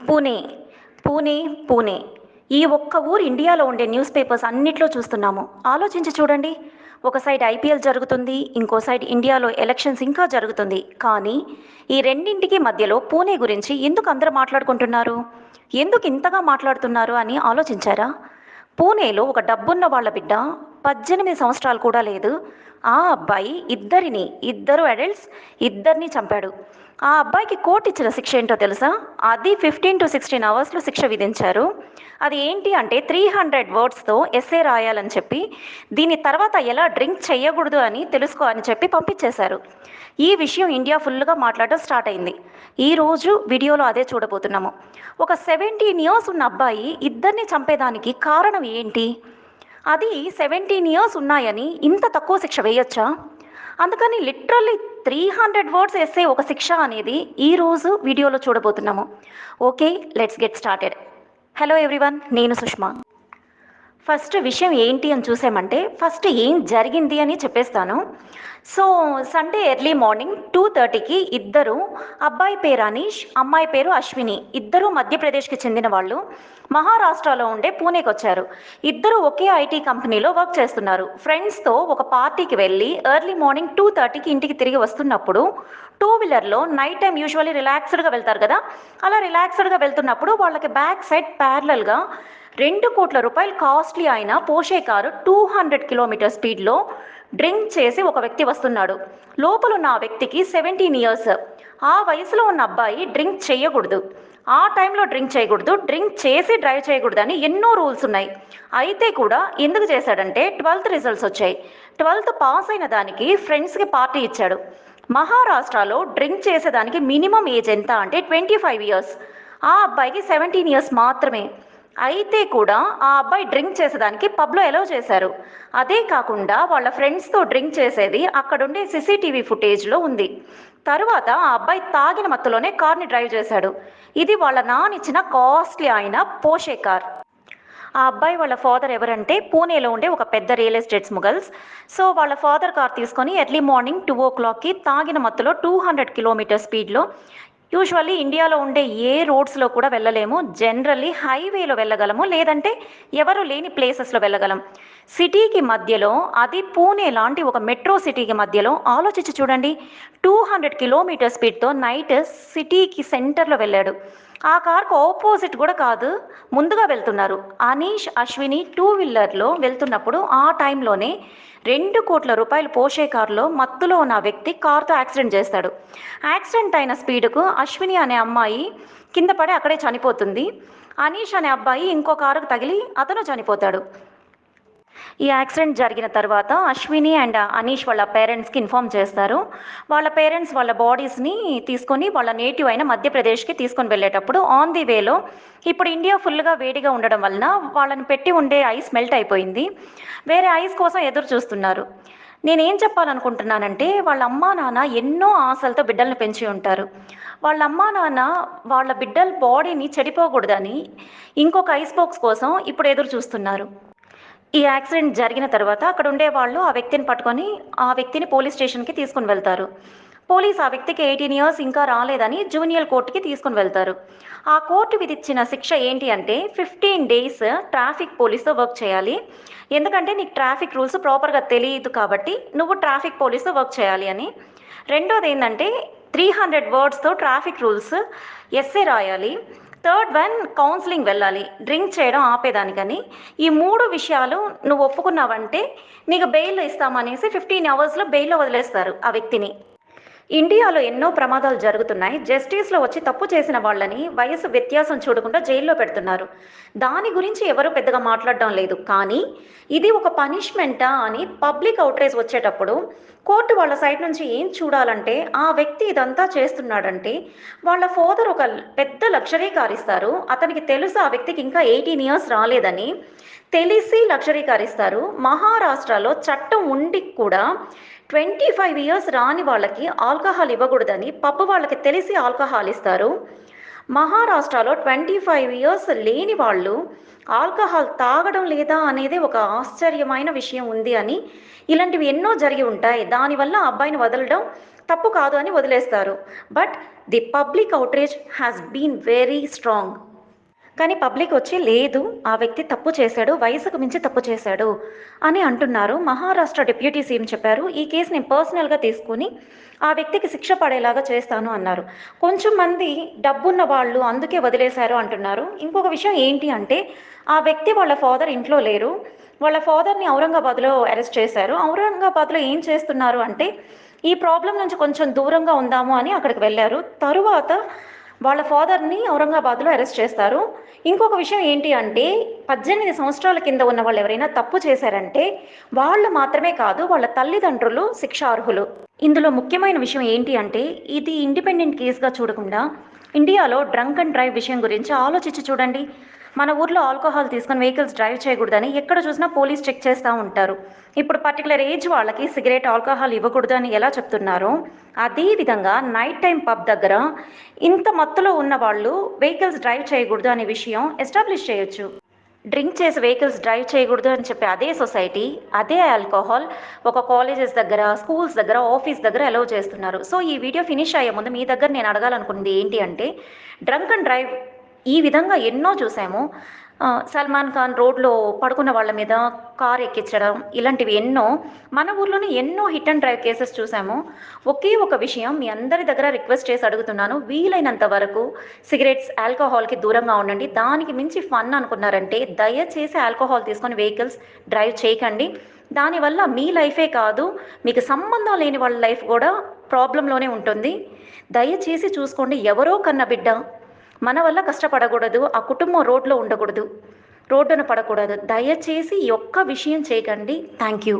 పూణే, పూణే, పూణే. ఈ ఒక్క ఊరు ఇండియాలో ఉండే న్యూస్ పేపర్స్ అన్నిట్లో చూస్తున్నాము. ఆలోచించి చూడండి. ఒక సైడ్ ఐపీఎల్ జరుగుతుంది, ఇంకో సైడ్ ఇండియాలో ఎలక్షన్స్ ఇంకా జరుగుతుంది. కానీ ఈ రెండింటికి మధ్యలో పూణే గురించి ఎందుకు అందరూ మాట్లాడుకుంటున్నారు? ఎందుకు ఇంతగా మాట్లాడుతున్నారు అని ఆలోచించారా? పూణేలో ఒక డబ్బున్న వాళ్ళ బిడ్డ 18 సంవత్సరాలు కూడా లేదు. ఆ అబ్బాయి ఇద్దరు అడల్ట్స్, ఇద్దరిని చంపాడు. ఆ అబ్బాయికి కోర్టు ఇచ్చిన శిక్ష ఏంటో తెలుసా? అది 15 to 16 అవర్స్లో శిక్ష విధించారు. అది ఏంటి అంటే 300 వర్డ్స్తో ఎస్సే రాయాలని చెప్పి, దీని తర్వాత ఎలా డ్రింక్ చేయకూడదు అని తెలుసుకో అని చెప్పి పంపించేశారు. ఈ విషయం ఇండియా ఫుల్గా మాట్లాడడం స్టార్ట్ అయింది. ఈరోజు వీడియోలో అదే చూడబోతున్నాము. ఒక 17 ఇయర్స్ ఉన్న అబ్బాయి ఇద్దరిని చంపేదానికి కారణం ఏంటి? అది 17 ఇయర్స్ ఉన్నాయని ఇంత తక్కువ శిక్ష వేయొచ్చా? అందుకని లిటరల్లీ 300 వర్డ్స్ ఎస్సే ఒక శిక్ష అనేది ఈరోజు వీడియోలో చూడబోతున్నాము. Okay, let's get started. Hello everyone, నేను సుష్మా. ఫస్ట్ విషయం ఏంటి అని చూసామంటే, ఫస్ట్ ఏం జరిగింది అని చెప్పేస్తాను. సో సండే ఎర్లీ మార్నింగ్ 2:30కి ఇద్దరు, అబ్బాయి పేరు అనీష్, అమ్మాయి పేరు అశ్విని, ఇద్దరు మధ్యప్రదేశ్కి చెందిన వాళ్ళు మహారాష్ట్రలో ఉండే పూణేకి వచ్చారు. ఇద్దరు ఒకే ఐటీ కంపెనీలో వర్క్ చేస్తున్నారు. ఫ్రెండ్స్తో ఒక పార్టీకి వెళ్ళి ఎర్లీ మార్నింగ్ 2:30కి ఇంటికి తిరిగి వస్తున్నప్పుడు టూ వీలర్లో నైట్ టైం యూజువల్లీ రిలాక్స్డ్గా వెళ్తారు కదా, అలా రిలాక్స్డ్గా వెళ్తున్నప్పుడు వాళ్ళకి బ్యాక్ సైడ్ ప్యారలల్గా 2 కోట్ల రూపాయలు కాస్ట్లీ అయిన పోషే కారు 200 కిలోమీటర్ స్పీడ్లో డ్రింక్ చేసి ఒక వ్యక్తి వస్తున్నాడు. లోపల ఉన్న ఆ వ్యక్తికి 17 ఇయర్స్. ఆ వయసులో ఉన్న అబ్బాయి డ్రింక్ చేయకూడదు, ఆ టైంలో డ్రింక్ చేయకూడదు, డ్రింక్ చేసి డ్రైవ్ చేయకూడదు అని ఎన్నో రూల్స్ ఉన్నాయి. అయితే కూడా ఎందుకు చేశాడంటే 12th రిజల్ట్స్ వచ్చాయి. 12th పాస్ అయిన దానికి ఫ్రెండ్స్కి పార్టీ ఇచ్చాడు. మహారాష్ట్రలో డ్రింక్ చేసేదానికి మినిమం ఏజ్ ఎంత అంటే 25 ఇయర్స్. ఆ అబ్బాయికి 17 ఇయర్స్ మాత్రమే. అయితే కూడా ఆ అబ్బాయి డ్రింక్ చేసేదానికి పబ్లో ఎలౌ చేశారు. అదే కాకుండా వాళ్ళ ఫ్రెండ్స్తో డ్రింక్ చేసేది అక్కడుండే సీసీటీవీ ఫుటేజ్లో ఉంది. తరువాత ఆ అబ్బాయి తాగిన మత్తులోనే కార్ని డ్రైవ్ చేశాడు. ఇది వాళ్ళ నానిచ్చిన కాస్ట్లీ అయిన పోషే కార్. ఆ అబ్బాయి వాళ్ళ ఫాదర్ ఎవరంటే పూణేలో ఉండే ఒక పెద్ద రియల్ ఎస్టేట్స్ ముగల్స్. సో వాళ్ళ ఫాదర్ కార్ తీసుకొని ఎర్లీ మార్నింగ్ 2 o'clockకి తాగిన మత్తులో 200 కిలోమీటర్ స్పీడ్లో, యూజువల్లీ ఇండియాలో ఉండే ఏ రోడ్స్లో కూడా వెళ్ళలేము, జనరల్లీ హైవేలో వెళ్ళగలము, లేదంటే ఎవరు లేని ప్లేసెస్లో వెళ్ళగలం. సిటీకి మధ్యలో, అది పూణే లాంటి ఒక మెట్రో సిటీకి మధ్యలో ఆలోచించి చూడండి, 200 కిలోమీటర్ స్పీడ్తో నైట్ సిటీకి సెంటర్లో వెళ్ళాడు. ఆ కార్కు ఆపోజిట్ కూడా కాదు, ముందుగా వెళ్తున్నారు. అనీష్, అశ్విని టూ వీలర్లో వెళ్తున్నప్పుడు ఆ టైంలోనే 2 కోట్ల రూపాయలు పోషే కారులో మత్తులో ఉన్న వ్యక్తి కారుతో యాక్సిడెంట్ చేస్తాడు. యాక్సిడెంట్ అయిన స్పీడ్కు అశ్విని అనే అమ్మాయి కింద పడి అక్కడే చనిపోతుంది. అనీష్ అనే అబ్బాయి ఇంకో కారుకు తగిలి అతను చనిపోతాడు. ఈ యాక్సిడెంట్ జరిగిన తర్వాత అశ్విని అండ్ అనీష్ వాళ్ళ పేరెంట్స్కి ఇన్ఫామ్ చేస్తారు. వాళ్ళ పేరెంట్స్ వాళ్ళ బాడీస్ని తీసుకొని వాళ్ళ నేటివ్ అయిన మధ్యప్రదేశ్కి తీసుకొని వెళ్ళేటప్పుడు ఆన్ ది వేలో, ఇప్పుడు ఇండియా ఫుల్గా వేడిగా ఉండడం వలన వాళ్ళని పెట్టి ఉండే ఐస్ మెల్ట్ అయిపోయింది. వేరే ఐస్ కోసం ఎదురు చూస్తున్నారు. నేనేం చెప్పాలనుకుంటున్నానంటే, వాళ్ళ అమ్మా నాన్న ఎన్నో ఆశలతో బిడ్డల్ని పెంచి ఉంటారు. వాళ్ళ అమ్మా నాన్న వాళ్ళ బిడ్డల బాడీని చెడిపోకూడదని ఇంకొక ఐస్ బాక్స్ కోసం ఇప్పుడు ఎదురు చూస్తున్నారు. ఈ యాక్సిడెంట్ జరిగిన తర్వాత అక్కడ ఉండే వాళ్ళు ఆ వ్యక్తిని పట్టుకొని ఆ వ్యక్తిని పోలీస్ స్టేషన్కి తీసుకుని వెళ్తారు. పోలీస్ ఆ వ్యక్తికి 18 ఇయర్స్ ఇంకా రాలేదని జూనియర్ కోర్టుకి తీసుకుని వెళ్తారు. ఆ కోర్టు విధించిన శిక్ష ఏంటి అంటే 15 days ట్రాఫిక్ పోలీస్తో వర్క్ చేయాలి. ఎందుకంటే నీకు ట్రాఫిక్ రూల్స్ ప్రాపర్గా తెలియదు కాబట్టి నువ్వు ట్రాఫిక్ పోలీస్తో వర్క్ చేయాలి అని. రెండోది ఏంటంటే 300 వర్డ్స్తో ట్రాఫిక్ రూల్స్ ఎస్సే రాయాలి. థర్డ్ వన్, కౌన్సిలింగ్ వెళ్ళాలి, డ్రింక్ చేయడం ఆపేదానికని. ఈ 3 విషయాలు నువ్వు ఒప్పుకున్నావంటే నీకు బెయిల్ ఇస్తామనేసి 15 అవర్స్లో బెయిల్లో వదిలేస్తారు ఆ వ్యక్తిని. ఇండియాలో ఎన్నో ప్రమాదాలు జరుగుతున్నాయి. జస్టిస్లో వచ్చి తప్పు చేసిన వాళ్ళని వయసు వ్యత్యాసం చూడకుండా జైల్లో పెడుతున్నారు. దాని గురించి ఎవరు పెద్దగా మాట్లాడడం లేదు. కానీ ఇది ఒక పనిష్మెంటా అని పబ్లిక్ అవుట్రేజ్ వచ్చేటప్పుడు కోర్టు వాళ్ళ సైడ్ నుంచి ఏం చూడాలంటే, ఆ వ్యక్తి ఇదంతా చేస్తున్నాడంటే వాళ్ళ ఫాదర్ ఒక పెద్ద లగ్జరీ కార్ ఇస్తారు. అతనికి తెలుసు ఆ వ్యక్తికి ఇంకా 18 ఇయర్స్ రాలేదని తెలిసి లగ్జరీ కార్ ఇస్తారు. మహారాష్ట్రలో చట్టం ఉండి కూడా 25 ఇయర్స్ రాని వాళ్ళకి ఆల్కహాల్ ఇవ్వకూడదని పబ్ వాళ్ళకి తెలిసి ఆల్కహాల్ ఇస్తారు. మహారాష్ట్రలో 25 ఇయర్స్ లేని వాళ్ళు ఆల్కహాల్ తాగడం లేదా అనేది ఒక ఆశ్చర్యమైన విషయం ఉంది అని, ఇలాంటివి ఎన్నో జరిగి ఉంటాయి. దానివల్ల ఆ అబ్బాయిని వదలడం తప్పు కాదు అని వదిలేస్తారు. But the public outrage has been very strong. కానీ పబ్లిక్ వచ్చి లేదు, ఆ వ్యక్తి తప్పు చేశాడు, వయసుకు మించి తప్పు చేశాడు అని అంటున్నారు. మహారాష్ట్ర డిప్యూటీ సీఎం చెప్పారు, ఈ కేసు నేను పర్సనల్గా తీసుకుని ఆ వ్యక్తికి శిక్ష పడేలాగా చేస్తాను అన్నారు. కొంచెం మంది డబ్బున్న వాళ్ళు అందుకే వదిలేశారు అంటున్నారు. ఇంకొక విషయం ఏంటి అంటే, ఆ వ్యక్తి వాళ్ళ ఫాదర్ ఇంట్లో లేరు. వాళ్ళ ఫాదర్ని ఔరంగాబాద్లో అరెస్ట్ చేశారు. ఔరంగాబాద్లో ఏం చేస్తున్నారు అంటే, ఈ ప్రాబ్లం నుంచి కొంచెం దూరంగా ఉందాము అని అక్కడికి వెళ్ళారు. తరువాత వాళ్ళ ఫాదర్ని ఔరంగాబాద్లో అరెస్ట్ చేస్తారు. ఇంకొక విషయం ఏంటి అంటే, 18 సంవత్సరాల కింద ఉన్న వాళ్ళు ఎవరైనా తప్పు చేశారంటే వాళ్ళు మాత్రమే కాదు, వాళ్ళ తల్లిదండ్రులు శిక్షార్హులు. ఇందులో ముఖ్యమైన విషయం ఏంటి అంటే, ఇది ఇండిపెండెంట్ కేసుగా చూడకుండా ఇండియాలో డ్రంక్ అండ్ డ్రైవ్ విషయం గురించి ఆలోచించి చూడండి. మన ఊర్లో ఆల్కహాల్ తీసుకొని వెహికల్స్ డ్రైవ్ చేయకూడదని ఎక్కడ చూసినా పోలీస్ చెక్ చేస్తూ ఉంటారు. ఇప్పుడు పర్టికులర్ ఏజ్ వాళ్ళకి సిగరెట్, ఆల్కహాల్ ఇవ్వకూడదు అని ఎలా చెప్తున్నారో, అదే విధంగా నైట్ టైం పబ్ దగ్గర ఇంత మత్తులో ఉన్న వాళ్ళు వెహికల్స్ డ్రైవ్ చేయకూడదు అనే విషయం ఎస్టాబ్లిష్ చేయొచ్చు. డ్రింక్ చేసి వెహికల్స్ డ్రైవ్ చేయకూడదు అని చెప్పి అదే సొసైటీ, అదే ఆల్కహాల్ ఒక కాలేజెస్ దగ్గర, స్కూల్స్ దగ్గర, ఆఫీస్ దగ్గర అలౌ చేస్తున్నారు. సో ఈ వీడియో ఫినిష్ అయ్యే ముందు మీ దగ్గర నేను అడగాలనుకున్నది ఏంటి అంటే, డ్రంక్ అండ్ డ్రైవ్ ఈ విధంగా ఎన్నో చూసాము. సల్మాన్ ఖాన్ రోడ్లో పడుకున్న వాళ్ళ మీద కార్ ఎక్కించడం, ఇలాంటివి ఎన్నో. మన ఊర్లోనే ఎన్నో హిట్ అండ్ డ్రైవ్ కేసెస్ చూసాము. ఒకే ఒక విషయం మీ అందరి దగ్గర రిక్వెస్ట్ చేసి అడుగుతున్నాను, వీలైనంత వరకు సిగరెట్స్, ఆల్కహాల్కి దూరంగా ఉండండి. దానికి మించి ఫన్ అనుకున్నారంటే దయచేసి ఆల్కహాల్ తీసుకొని వెహికల్స్ డ్రైవ్ చేయకండి. దానివల్ల మీ లైఫే కాదు, మీకు సంబంధం లేని వాళ్ళ లైఫ్ కూడా ప్రాబ్లంలోనే ఉంటుంది. దయచేసి చూసుకోండి, ఎవరో కన్న బిడ్డ మన వల్ల కష్టపడకూడదు, ఆ కుటుంబం రోడ్లో ఉండకూడదు, రోడ్డున పడకూడదు. దయచేసి ఈ ఒక్క విషయం చేయకండి. Thank you.